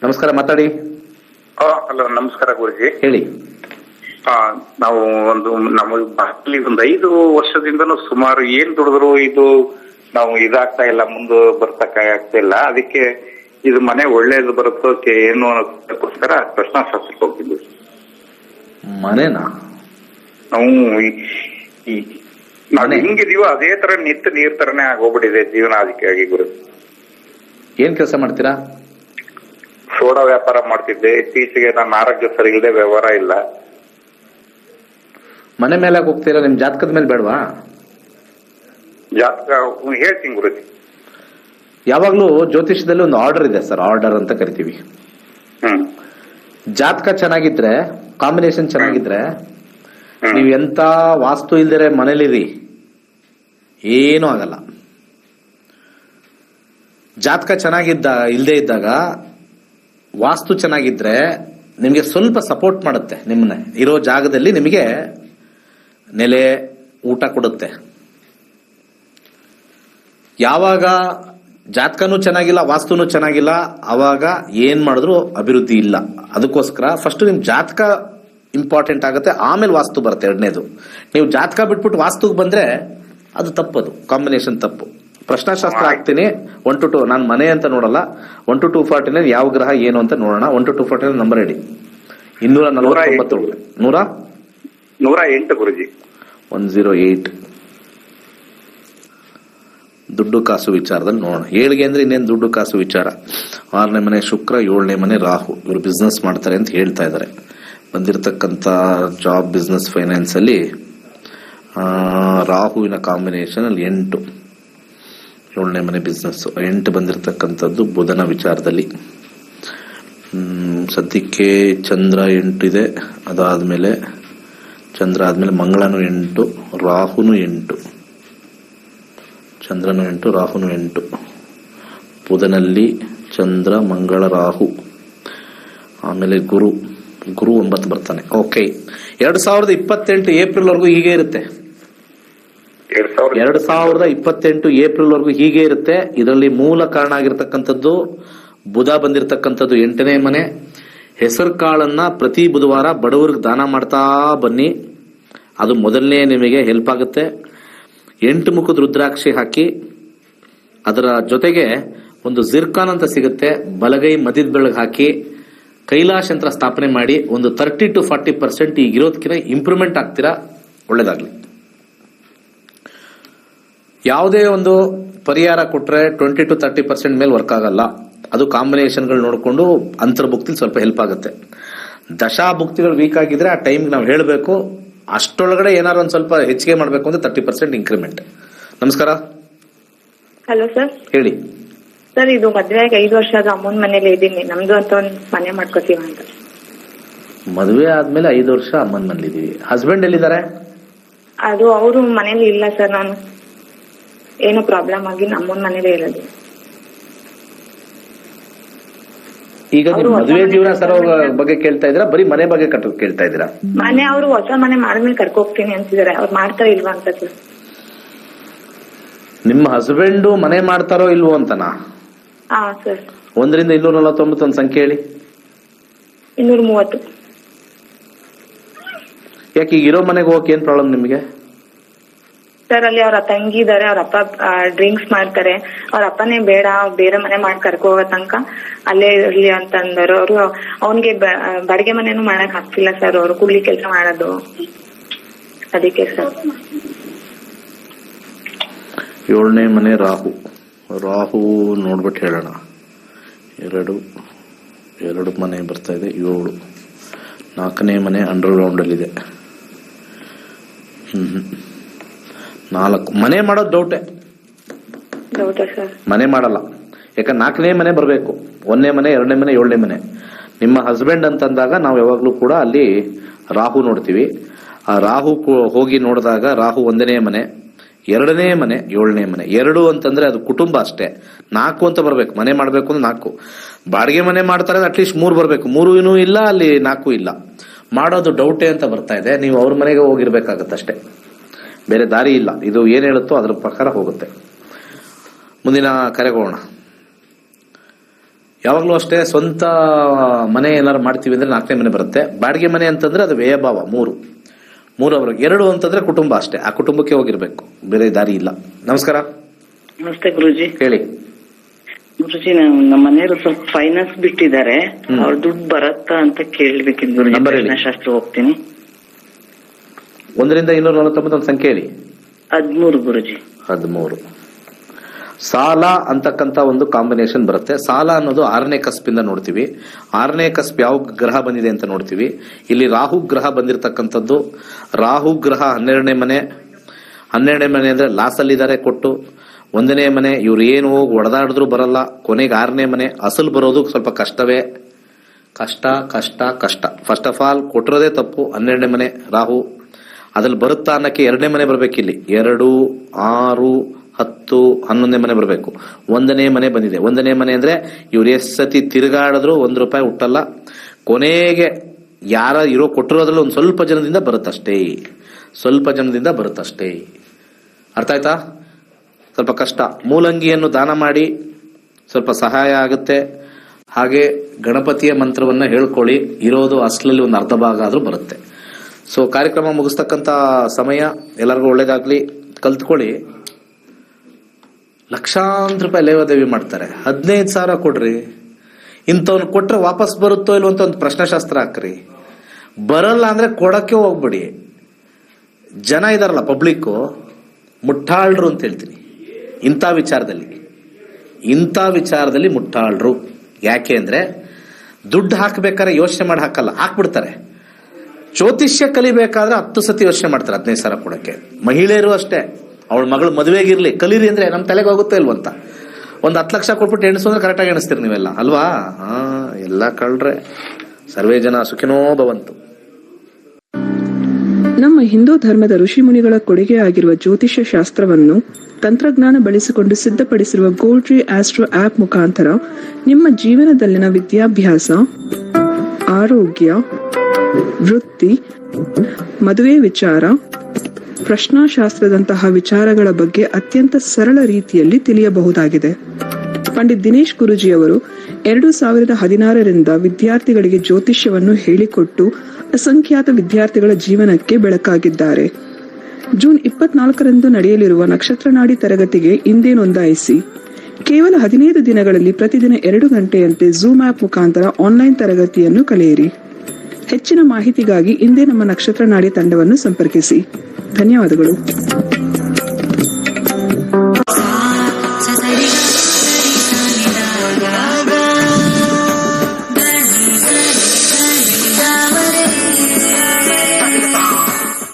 ನಮಸ್ಕಾರ, ಮಾತಾಡಿ. ಹಲೋ, ನಮಸ್ಕಾರ ಗುರುಜಿ. ಹೇಳಿ. ನಾವು ನಮಗೆ ಒಂದು 5 ವರ್ಷದಿಂದನೂ ಸುಮಾರು ಏನ್ ದುಡಿದ್ರು ಇದು ನಾವು ಇದಾಗ್ತಾ ಇಲ್ಲ, ಮುಂದೆ ಬರ್ತಾ ಇಲ್ಲ. ಅದಕ್ಕೆ ಇದು ಮನೆ ಒಳ್ಳೇದು ಬರುತ್ತೋ ಏನು ಅನ್ನೋದಕ್ಕೋಸ್ಕರ ಪ್ರಶ್ನಾಶಾಸ್ತ್ರಕ್ಕೆ ಹೋಗಿದ್ವಿ. ಮನೆನಾ? ನಾವು ನಾವ್ ಹೆಂಗಿದೀವೋ ಅದೇ ತರ ನಿಂತು ನೀರ್ ತರನೇ ಆಗೋಗ್ಬಿಟ್ಟಿದೆ ಜೀವನ. ಅದಕ್ಕಾಗಿ ಗುರು, ಏನ್ ಕೆಲಸ ಮಾಡ್ತೀರಾ? ಸೋಡಾ ವ್ಯಾಪಾರ ಮಾಡ್ತಿದ್ದೆ. ಇತ್ತೀಚೆಗೆ ನನ್ನ ಆರೋಗ್ಯ ಸರಿ ಇಲ್ಲದೆ ವ್ಯವಹಾರ ಇಲ್ಲ. ಮನೆ ಮೇಲೆ ಹೋಗ್ತೀರಾ? ನಿಮ್ ಜಾತಕದ ಮೇಲೆ ಬೇಡವಾ? ಜಾತಕ ಹೇಳ್ತೀನಿ ಗುರುಜಿ. ಯಾವಾಗ್ಲೂ ಜ್ಯೋತಿಷದಲ್ಲಿ ಒಂದು ಆರ್ಡರ್ ಇದೆ ಸರ್, ಆರ್ಡರ್ ಅಂತ ಕರಿತೀವಿ. ಜಾತಕ ಚೆನ್ನಾಗಿದ್ರೆ, ಕಾಂಬಿನೇಷನ್ ಚೆನ್ನಾಗಿದ್ರೆ, ನೀವ್ ಎಂತ ವಾಸ್ತು ಇಲ್ದಿರೆ ಮನೇಲಿರಿ, ಏನೂ ಆಗಲ್ಲ. ಜಾತಕ ಇಲ್ದೇ ಇದ್ದಾಗ ವಾಸ್ತು ಚೆನ್ನಾಗಿದ್ರೆ ನಿಮಗೆ ಸ್ವಲ್ಪ ಸಪೋರ್ಟ್ ಮಾಡುತ್ತೆ. ನಿಮ್ಮನ್ನ ಇರೋ ಜಾಗದಲ್ಲಿ ನಿಮಗೆ ನೆಲೆ ಊಟ ಕೊಡುತ್ತೆ. ಯಾವಾಗ ಜಾತಕನೂ ಚೆನ್ನಾಗಿಲ್ಲ, ವಾಸ್ತುನೂ ಚೆನ್ನಾಗಿಲ್ಲ, ಅವಾಗ ಏನ್ ಮಾಡಿದ್ರು ಅಭಿವೃದ್ಧಿ ಇಲ್ಲ. ಅದಕ್ಕೋಸ್ಕರ ಫಸ್ಟ್ ನಿಮ್ ಜಾತಕ ಇಂಪಾರ್ಟೆಂಟ್ ಆಗುತ್ತೆ, ಆಮೇಲೆ ವಾಸ್ತು ಬರುತ್ತೆ. ಎರಡನೇದು, ನೀವು ಜಾತಕ ಬಿಟ್ಬಿಟ್ಟು ವಾಸ್ತುಗೆ ಬಂದ್ರೆ ಅದು ತಪ್ಪದು, ಕಾಂಬಿನೇಷನ್ ತಪ್ಪು. ಪ್ರಶ್ನಾಶಾಸ್ತ್ರ ಹಾಕ್ತೀನಿ 1 to 2. ನಾನು ಮನೆ ಅಂತ ನೋಡಲ್ಲ. 1 to 240 ಯಾವ ಗ್ರಹ ಏನು ಅಂತ ನೋಡೋಣ. 1 to 240 ನಂಬರ್ ಹೇಳಿ. 249. 108 ಗುರುಜಿ. 108. ದುಡ್ಡು ಕಾಸು ವಿಚಾರದಲ್ಲಿ ನೋಡೋಣ. 7ಗೆ ಅಂದ್ರೆ ಇನ್ನೇನು ದುಡ್ಡು ಕಾಸು ವಿಚಾರ. 6ನೇ ಮನೆ ಶುಕ್ರ, 7ನೇ ಮನೆ ರಾಹು. ಇವರು ಬಿಸ್ನೆಸ್ ಮಾಡ್ತಾರೆ ಅಂತ ಹೇಳ್ತಾ ಇದ್ದಾರೆ. ಬಂದಿರತಕ್ಕಂತ ಜಾಬ್, ಬಿಸ್ನೆಸ್, ಫೈನಾನ್ಸ್ ಅಲ್ಲಿ ರಾಹುವಿನ ಕಾಂಬಿನೇಷನ್ ಅಲ್ಲಿ 8, 7ನೇ ಮನೆ ಬಿಸ್ನೆಸ್. 8 ಬಂದಿರತಕ್ಕಂಥದ್ದು ಬುಧನ ವಿಚಾರದಲ್ಲಿ. ಸದ್ಯಕ್ಕೆ ಚಂದ್ರ 8 ಇದೆ. ಅದಾದ್ಮೇಲೆ ಚಂದ್ರ ಆದ್ಮೇಲೆ ಮಂಗಳನು 8, ರಾಹುನು 8. ಚಂದ್ರನು 8, ರಾಹುನು 8. ಬುಧನಲ್ಲಿ ಚಂದ್ರ, ಮಂಗಳ, ರಾಹು. ಆಮೇಲೆ ಗುರು 9 ಬರ್ತಾನೆ. ಓಕೆ, 2028 ಏಪ್ರಿಲ್ ವರೆಗೂ ಹೀಗೆ ಇರುತ್ತೆ. 2028 ಏಪ್ರಿಲ್ ವರೆಗೂ ಹೀಗೆ ಇರುತ್ತೆ. ಇದರಲ್ಲಿ ಮೂಲ ಕಾರಣ ಆಗಿರ್ತಕ್ಕಂಥದ್ದು ಬುಧ ಬಂದಿರತಕ್ಕಂಥದ್ದು 8ನೇ ಮನೆ. ಹೆಸರು ಕಾಳನ್ನ ಪ್ರತಿ ಬುಧವಾರ ಬಡವರಿಗೆ ದಾನ ಮಾಡ್ತಾ ಬನ್ನಿ. ಅದು ಮೊದಲನೇ ನಿಮಗೆ ಹೆಲ್ಪ್ ಆಗುತ್ತೆ. 8 ಮುಖದ ರುದ್ರಾಕ್ಷಿ ಹಾಕಿ ಅದರ ಜೊತೆಗೆ ಒಂದು ಜಿರ್ಕಾನ್ ಅಂತ ಸಿಗುತ್ತೆ, ಬಲಗೈ ಮಧ್ಯದ ಬೆಳಗ್ಗೆ ಹಾಕಿ ಕೈಲಾಶ್ ಯಂತ್ರ ಸ್ಥಾಪನೆ ಮಾಡಿ ಒಂದು 30 to 40% ಈಗಿರೋದಕ್ಕಿಂತ ಇಂಪ್ರೂವ್ಮೆಂಟ್ ಆಗ್ತೀರಾ. ಒಳ್ಳೇದಾಗ್ಲಿ. ಯಾವುದೇ ಒಂದು ಪರಿಹಾರ ಕೊಟ್ರೆ 20 to 30% ಮೇಲೆ ವರ್ಕ್ ಆಗಲ್ಲ. ಅದು ಕಾಂಬಿನೇಷನ್ಗಳು ನೋಡಿಕೊಂಡು ಅಂತರ್ಭುಕ್ತಿ ಸ್ವಲ್ಪ ಹೆಲ್ಪ್ ಆಗುತ್ತೆ. ದಶಾಭುಕ್ತಿಗಳು ವೀಕ್ ಆಗಿದ್ರೆ ಆ ಟೈಮ್ಗೆ ನಾವು ಹೇಳಬೇಕು. ಅಷ್ಟೊಳಗಡೆ ಏನಾದ್ರು ಒಂದು ಸ್ವಲ್ಪ ಹೆಚ್ಚಿಗೆ ಮಾಡಬೇಕು ಅಂದ್ರೆ 30% ಇನ್ಕ್ರಿಮೆಂಟ್. ನಮಸ್ಕಾರ. Hello sir. ಹೇಳಿ ಸರ್, ಇದು ಮದ್ವೆ ಆಗಿ 5 ವರ್ಷ ಆದ ಅಮ್ಮನ ಮನೇಲಿ ಇದ್ದೀನಿ. ನಮ್ದು ಅಂತ ಒಂದು ಮನೆ ಮಾಡ್ಕೋತೀವ ಅಂತ. ಮದುವೆ ಆದ್ಮೇಲೆ 5 ವರ್ಷ ಅಮ್ಮನ ಮನೇಲಿ ಇದೀವಿ. ಹಸ್ಬೆಂಡ್ ಎಲ್ಲಿದ್ದಾರೆ? ಅದು ಅವರು ಮನೇಲಿ ಇಲ್ಲ ಸರ್. ನಾನು ಏನೋ ಪ್ರಾಬ್ಲಮ್ ಆಗಿ ಅಮ್ಮನ ಮನೇಲಿ ಇರೋದು. ಈಗ ಮದುವೆ ಜೀವನ ಸರ್ ಬಗ್ಗೆ ಕೇಳ್ತಾ ಇದ್ದೀರಾ, ಬರೀ ಮನೆ ಬಗ್ಗೆ ಕೇಳ್ತಾ ಇದ್ದೀರಾ? ಮನೆ ಅವರು ಹೊಸ ಮನೆ ಮಾಡಿದ್ಮೇಲೆ ಕರ್ಕೊ ಹೋಗ್ತೀನಿ ಅಂತಿದ್ದಾರೆ. ಅವ್ರು ಮಾಡ್ತಾರ ಇಲ್ವಾ ಅಂತ ಸರ್. ನಿಮ್ಮ ಹಸ್ಬೆಂಡ್ ಮನೆ ಮಾಡ್ತಾರೋ ಇಲ್ವೋ ಅಂತನಾ? ಹಾ ಸರ್. 1 ರಿಂದ 249 ಒಂದು ಸಂಖ್ಯೆ ಹೇಳಿ. 230. ಯಾಕೆ ಈಗ ಇರೋ ಮನೆಗೆ ಹೋಗಕ್ಕೆ ಏನ್ ಪ್ರಾಬ್ಲಮ್ ನಿಮಗೆ? ಸರ್, ಅಲ್ಲಿ ಅವ್ರ ತಂಗಿ ಇದಾರೆ. ಅವ್ರ ಅಪ್ಪ ಡ್ರಿಂಕ್ಸ್ ಮಾಡ್ತಾರೆ. ಅವ್ರ ಅಪ್ಪನೇ ಬೇಡ, ಬೇರೆ ಮನೆ ಮಾಡಿ ಕರ್ಕೊ ಹೋಗೋ ತನಕ ಅಲ್ಲೇ ಇರ್ಲಿ ಅಂತ ಅಂದರು. ಅವರು ಅವನ್ಗೆ ಬಾಡಿಗೆ ಮನೇನು ಮಾಡಕ್ ಆಗ್ತಿಲ್ಲ ಸರ್. ಅವ್ರು ಕೂಲಿ ಕೆಲಸ ಮಾಡೋದು. ಅದಕ್ಕೆ ಸರ್. 7ನೇ ಮನೆ ರಾಹು ನೋಡ್ಬಿಟ್ಟು ಹೇಳೋಣ. 2 ಮನೆ ಬರ್ತಾ ಇದೆ. 7. 4ನೇ ಮನೆ ಅಂಡರ್ ಗ್ರೌಂಡ್ ಅಲ್ಲಿ ಇದೆ. 4 ಮನೆ ಮಾಡೋದು ಡೌಟೇ. ಮನೆ ಮಾಡಲ್ಲ. ಯಾಕಂದ್ರೆ 4ನೇ ಮನೆ ಬರಬೇಕು. 1ನೇ ಮನೆ, 2ನೇ ಮನೆ, 7ನೇ ಮನೆ. ನಿಮ್ಮ ಹಸ್ಬೆಂಡ್ ಅಂತಂದಾಗ ನಾವು ಯಾವಾಗ್ಲೂ ಕೂಡ ಅಲ್ಲಿ ರಾಹು ನೋಡ್ತೀವಿ. ಆ ರಾಹು ಹೋಗಿ ನೋಡಿದಾಗ ರಾಹು 1ನೇ ಮನೆ, 2ನೇ ಮನೆ, 7ನೇ ಮನೆ. 2 ಅಂತಂದ್ರೆ ಅದು ಕುಟುಂಬ ಅಷ್ಟೇ. 4 ಅಂತ ಬರ್ಬೇಕು. ಮನೆ ಮಾಡ್ಬೇಕು ಅಂದ್ರೆ 4. ಬಾಡಿಗೆ ಮನೆ ಮಾಡ್ತಾರೆ ಅಟ್ಲೀಸ್ಟ್ 3 ಬರ್ಬೇಕು. 3 ಇಲ್ಲ, ಅಲ್ಲಿ 4 ಇಲ್ಲ. ಮಾಡೋದು ಡೌಟೇ ಅಂತ ಬರ್ತಾ ಇದೆ. ನೀವು ಅವ್ರ ಮನೆಗೆ ಹೋಗಿರ್ಬೇಕಾಗತ್ತಷ್ಟೇ, ಬೇರೆ ದಾರಿ ಇಲ್ಲ. ಇದು ಏನ್ ಹೇಳುತ್ತೋ ಅದ್ರ ಪ್ರಕಾರ ಹೋಗುತ್ತೆ. ಮುಂದಿನ ಕರೆಗೋಣ. ಯಾವಾಗ್ಲೂ ಅಷ್ಟೇ ಸ್ವಂತ ಮನೆ ಏನಾರು ಮಾಡ್ತೀವಿ ಅಂದ್ರೆ 4ನೇ ಮನೆ ಬರುತ್ತೆ. ಬಾಡಿಗೆ ಮನೆ ಅಂತಂದ್ರೆ ಅದು ವ್ಯಯಭಾವ 3 ಅವ್ರಿಗೆ. 2 ಅಂತಂದ್ರೆ ಕುಟುಂಬ ಅಷ್ಟೇ. ಆ ಕುಟುಂಬಕ್ಕೆ ಹೋಗಿರ್ಬೇಕು, ಬೇರೆ ದಾರಿ ಇಲ್ಲ. ನಮಸ್ಕಾರ. ನಮಸ್ತೆ ಗುರುಜಿ. ಹೇಳಿ ಗುರುಜಿ, ನಮ್ಮ ಮನೆಯವರು ಸ್ವಲ್ಪ ಫೈನಾನ್ಸ್ ಬಿಟ್ಟಿದ್ದಾರೆ. ಅವ್ರ ದುಡ್ಡು ಬರತ್ತಾ ಅಂತ ಕೇಳ್ಬೇಕಿದ್ ಗುರುಜಿ. ಪ್ರಶ್ನಾಶಾಸ್ತ್ರ ಹೋಗ್ತೀನಿ. 1 ರಿಂದ 249 ಒಂದು ಸಂಖ್ಯೆ ಹೇಳಿ. 13 ಗುರುಜಿ. 13. ಸಾಲ ಅಂತಕ್ಕಂತ ಒಂದು ಕಾಂಬಿನೇಷನ್ ಬರುತ್ತೆ. ಸಾಲ ಅನ್ನೋದು 6ನೇ ಕಸ್ಪಿಂದ ನೋಡ್ತೀವಿ. 6ನೇ ಕಸ್ಪ್ ಯಾವ ಗ್ರಹ ಬಂದಿದೆ ಅಂತ ನೋಡ್ತೀವಿ. ಇಲ್ಲಿ ರಾಹು ಗ್ರಹ ಬಂದಿರತಕ್ಕಂಥದ್ದು. ರಾಹು ಗ್ರಹ 12ನೇ ಮನೆ. 12ನೇ ಮನೆ ಅಂದ್ರೆ ಲಾಸ್ ಅಲ್ಲಿ ಇದಾರೆ ಕೊಟ್ಟು. 1ನೇ ಮನೆ ಇವ್ರು ಏನು ಹೋಗಿ ಹೊಡೆದಾಡಿದ್ರು ಬರಲ್ಲ. ಕೊನೆಗೆ 6ನೇ ಮನೆ. ಅಸಲು ಬರೋದು ಸ್ವಲ್ಪ ಕಷ್ಟವೇ. ಕಷ್ಟ. ಫಸ್ಟ್ ಆಫ್ ಆಲ್ ಕೊಟ್ಟಿರೋದೇ ತಪ್ಪು. 12ನೇ ಮನೆ ರಾಹು ಅದ್ರಲ್ಲಿ ಬರುತ್ತಾ ಅನ್ನಕ್ಕೆ 2ನೇ ಮನೆ ಬರ್ಬೇಕಿಲ್ಲಿ. 2, 6, 10, 11ನೇ ಮನೆ ಬರಬೇಕು. 1ನೇ ಮನೆ ಬಂದಿದೆ. 1ನೇ ಮನೆ ಅಂದ್ರೆ ಇವ್ರು ಎಷ್ಟು ಸತಿ ತಿರುಗಾಡಿದ್ರು ₹1 ಹುಟ್ಟಲ್ಲ. ಕೊನೆಗೆ ಯಾರ ಇರೋ ಕೊಟ್ಟಿರೋದ್ರಲ್ಲಿ ಒಂದು ಸ್ವಲ್ಪ ಜನದಿಂದ ಬರುತ್ತಷ್ಟೇ. ಅರ್ಥ ಆಯ್ತಾ? ಸ್ವಲ್ಪ ಕಷ್ಟ. ಮೂಲಂಗಿಯನ್ನು ದಾನ ಮಾಡಿ, ಸ್ವಲ್ಪ ಸಹಾಯ ಆಗುತ್ತೆ. ಹಾಗೆ ಗಣಪತಿಯ ಮಂತ್ರವನ್ನ ಹೇಳ್ಕೊಳ್ಳಿ. ಇರೋದು ಅಸ್ಲಲ್ಲಿ ಒಂದು ಅರ್ಧ ಭಾಗ ಆದ್ರೂ ಬರುತ್ತೆ. ಸೊ ಕಾರ್ಯಕ್ರಮ ಮುಗಿಸ್ತಕ್ಕಂತ ಸಮಯ. ಎಲ್ಲರಿಗೂ ಒಳ್ಳೇದಾಗ್ಲಿ. ಕಲ್ತ್ಕೊಳ್ಳಿ. ಲಕ್ಷಾಂತರ ರೂಪಾಯಿ ಲೇವಾದೇವಿ ಮಾಡ್ತಾರೆ. 15,000 ಕೊಡ್ರಿ. ಇಂಥವ್ನು ಕೊಟ್ರೆ ವಾಪಸ್ ಬರುತ್ತೋ ಇಲ್ವಂತ ಒಂದು ಪ್ರಶ್ನಾಶಾಸ್ತ್ರ ಹಾಕ್ರಿ. ಬರಲ್ಲ ಅಂದ್ರೆ ಕೊಡಕ್ಕೆ ಹೋಗ್ಬಿಡಿ. ಜನ ಇದಾರಲ್ಲ ಪಬ್ಲಿಕ್ ಮುಟ್ಟಾಳ್ರು ಅಂತ ಹೇಳ್ತೀನಿ. ಇಂಥ ವಿಚಾರದಲ್ಲಿ ಮುಟ್ಟಾಳ್ರು. ಯಾಕೆ ಅಂದ್ರೆ ದುಡ್ಡು ಹಾಕ್ಬೇಕಾದ್ರೆ ಯೋಚನೆ ಮಾಡಿ ಹಾಕಲ್ಲ, ಹಾಕ್ಬಿಡ್ತಾರೆ. ಜ್ಯೋತಿಷ್ಯ ಕಲಿಬೇಕಾದ್ರೆ 10 ಸತಿ ಯೋಚನೆ ಮಾಡ್ತಾರೆ 15,000 ಕೊಡಕ್ಕೆ. ಮಹಿಳೆಯರು ಅಷ್ಟೇ. ಅವಳ ಮಗಳು ಮದುವೆಗಿರ್ಲಿ ಕಲೀರಿ ಅಂದ್ರೆ ನಮ್ ತಲೆಗೆ ಹೋಗುತ್ತೆ ಇಲ್ವಂತ. ಒಂದು 10 ಲಕ್ಷ ಕೊಟ್ಬಿಟ್ಟು ಎಣಿಸು ಅಂದ್ರೆ ಕರೆಕ್ಟಾಗಿ ಎಣಿಸ್ತೀರಿ ನೀವೆಲ್ಲ ಅಲ್ವಾ? ಎಲ್ಲ ಕಳ್ರೆ. ಸರ್ವೇ ಜನ ಸುಖಿನೋ ಭವಂತು. ನಮ್ಮ ಹಿಂದೂ ಧರ್ಮದ ಋಷಿಮುನಿಗಳ ಕೊಡುಗೆ ಆಗಿರುವ ಜ್ಯೋತಿಷ್ಯ ಶಾಸ್ತ್ರವನ್ನು ತಂತ್ರಜ್ಞಾನ ಬಳಸಿಕೊಂಡು ಸಿದ್ಧಪಡಿಸಿರುವ ಗೋಲ್ಡ್ರಿ ಆಸ್ಟ್ರೋ ಆಪ್ ಮುಖಾಂತರ ನಿಮ್ಮ ಜೀವನದಲ್ಲಿನ ವಿದ್ಯಾಭ್ಯಾಸ, ಆರೋಗ್ಯ, ವೃತ್ತಿ, ಮದುವೆ ವಿಚಾರ, ಪ್ರಶ್ನಾಶಾಸ್ತ್ರದಂತಹ ವಿಚಾರಗಳ ಬಗ್ಗೆ ಅತ್ಯಂತ ಸರಳ ರೀತಿಯಲ್ಲಿ ತಿಳಿಯಬಹುದಾಗಿದೆ. ಪಂಡಿತ್ ದಿನೇಶ್ ಗುರೂಜಿ ಅವರು 2016ರಿಂದ ವಿದ್ಯಾರ್ಥಿಗಳಿಗೆ ಜ್ಯೋತಿಷ್ಯವನ್ನು ಹೇಳಿಕೊಟ್ಟು ಅಸಂಖ್ಯಾತ ವಿದ್ಯಾರ್ಥಿಗಳ ಜೀವನಕ್ಕೆ ಬೆಳಕಾಗಿದ್ದಾರೆ. ಜೂನ್ 24ರಂದು ನಡೆಯಲಿರುವ ನಕ್ಷತ್ರನಾಡಿ ತರಗತಿಗೆ ಇಂದೇ ನೋಂದಾಯಿಸಿ. ಕೇವಲ 15 ದಿನಗಳಲ್ಲಿ ಪ್ರತಿದಿನ 2 ಗಂಟೆಯಂತೆ ಝೂಮ್ ಆಪ್ ಮುಖಾಂತರ ಆನ್ಲೈನ್ ತರಗತಿಯನ್ನು ಕಲಿಯಿರಿ. ಹೆಚ್ಚಿನ ಮಾಹಿತಿಗಾಗಿ ಇಂದೇ ನಮ್ಮ ನಕ್ಷತ್ರನಾಡಿ ತಂಡವನ್ನು ಸಂಪರ್ಕಿಸಿ. ಧನ್ಯವಾದಗಳು. सा सा रे गा रे सा नि दा गा